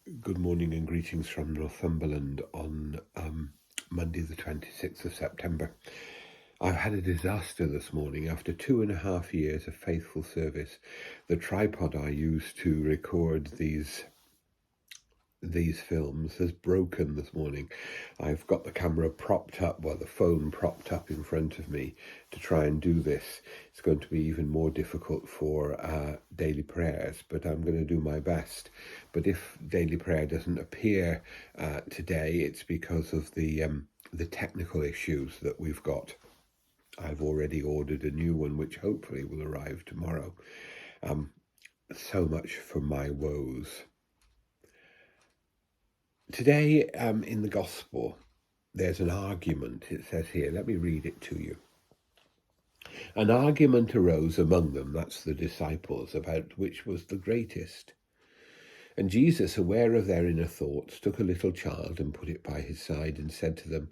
Good morning and greetings from Northumberland on Monday the 26th of September. I've had a disaster this morning. After 2.5 years of faithful service, the tripod I used to record these films has broken this morning. I've got the camera propped up, the phone propped up in front of me to try and do this. It's going to be even more difficult for daily prayers, but I'm going to do my best. But if daily prayer doesn't appear today, it's because of the technical issues that we've got. I've already ordered a new one, which hopefully will arrive tomorrow. So much for my woes. Today, in the Gospel, there's an argument. It says here, let me read it to you. An argument arose among them, that's the disciples, about which was the greatest. And Jesus, aware of their inner thoughts, took a little child and put it by his side and said to them,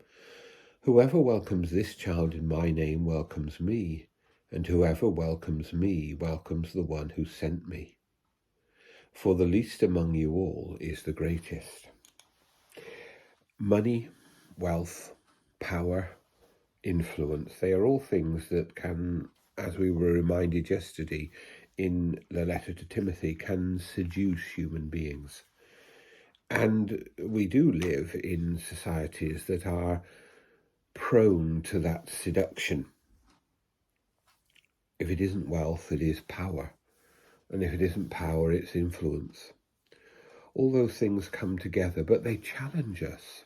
"Whoever welcomes this child in my name welcomes me, and whoever welcomes me welcomes the one who sent me. For the least among you all is the greatest." Money, wealth, power, influence, they are all things that can, as we were reminded yesterday in the letter to Timothy, can seduce human beings. And we do live in societies that are prone to that seduction. If it isn't wealth, it is power. And if it isn't power, it's influence. All those things come together, but they challenge us.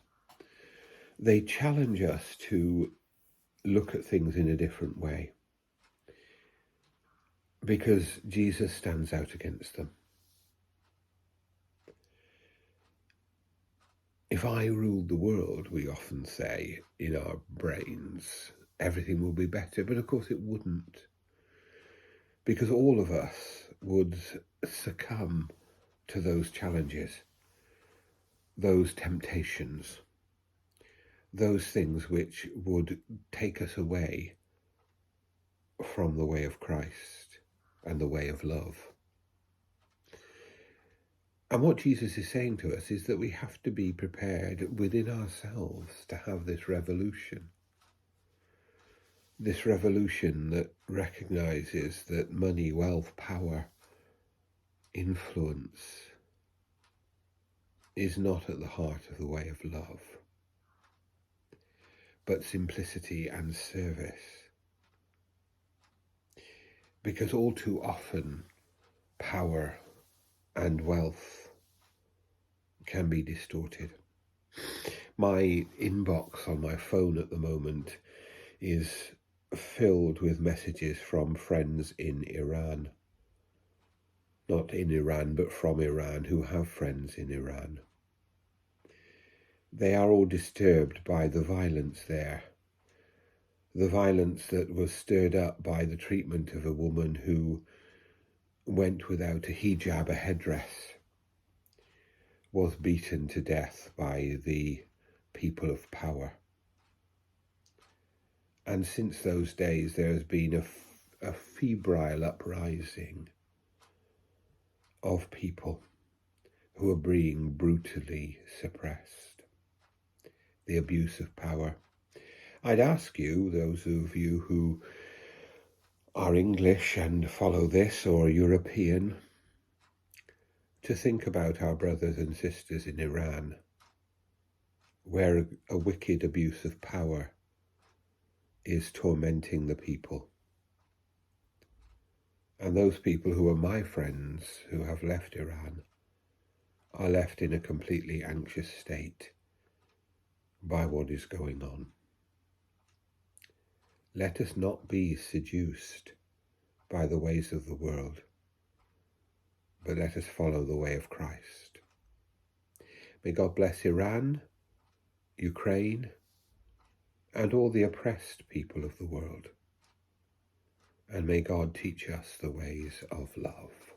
They challenge us to look at things in a different way, because Jesus stands out against them. If I ruled the world, we often say in our brains, everything will be better, but of course it wouldn't, because all of us would succumb to those challenges, those temptations, those things which would take us away from the way of Christ and the way of love. And what Jesus is saying to us is that we have to be prepared within ourselves to have this revolution that recognizes that money, wealth, power, influence is not at the heart of the way of love, but simplicity and service. Because all too often, power and wealth can be distorted. My inbox on my phone at the moment is filled with messages from friends in Iran. Not in Iran, but from Iran, who have friends in Iran. They are all disturbed by the violence there. The violence that was stirred up by the treatment of a woman who went without a hijab, a headdress, was beaten to death by the people of power. And since those days, there has been a febrile uprising of people who are being brutally suppressed. The abuse of power. I'd ask you, those of you who are English and follow this, or European, to think about our brothers and sisters in Iran, where a wicked abuse of power is tormenting the people. And those people who are my friends who have left Iran are left in a completely anxious state by what is going on. Let us not be seduced by the ways of the world, but let us follow the way of Christ. May God bless Iran, Ukraine, and all the oppressed people of the world. And may God teach us the ways of love.